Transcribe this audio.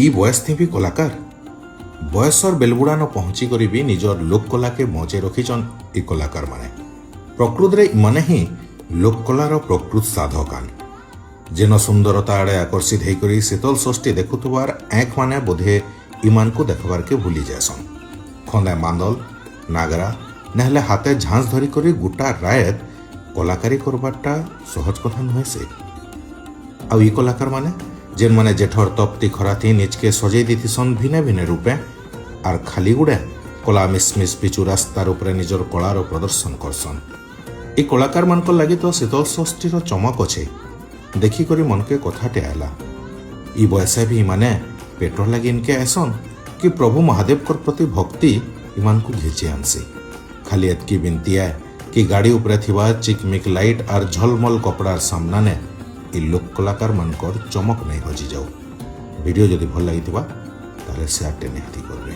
ଇ ବୟସ थी भी कलाकार बयसर बेलबुड़ा न पहुंची करी भी निजर लोककला के बचे रखिछन इ कलाकार माने। प्रकृत रे माने ही लोककलार प्रकृत साधकान जेन सुंदरता आड़े आकर्षित होकर शीतल षष्ठी देखुथबार आँख माने बोधे इमान को देखबार के भूली जासन। खंदे मांदल नागरा नहले हाथे झांस धरी करी गोटा रायत कलाकारी करबारटा सहज कथा नुहे से। आ इ कलाकार माने जेन माने जेठर तप्ती खराती निजके सजाई दीथिसन भिने भिने रूपे आर खाली गुड़े कला मिसमिस पिचु रास्तार उपरे निजर कलार प्रदर्शन करसन। इ कलाकार मान लगी तो शीतल षष्ठीर चमक अच्छे देखिकरी मन के कथाटे आला। इ बयसे भी इमाने पेटर लगी इनके ऐसन कि प्रभु महादेव प्रति भक्ति इमान को घिची आनसी। खाली एतकी बिनती है कि गाड़ी उपरे थिबा चिकमिक लाइट आर झलमल कपड़ार सामना ने इ लोक कलाकार मानकर चमक नहीं हजि जाऊ। वीडियो जदि भल लगी ताले शेयर निहाती करबे।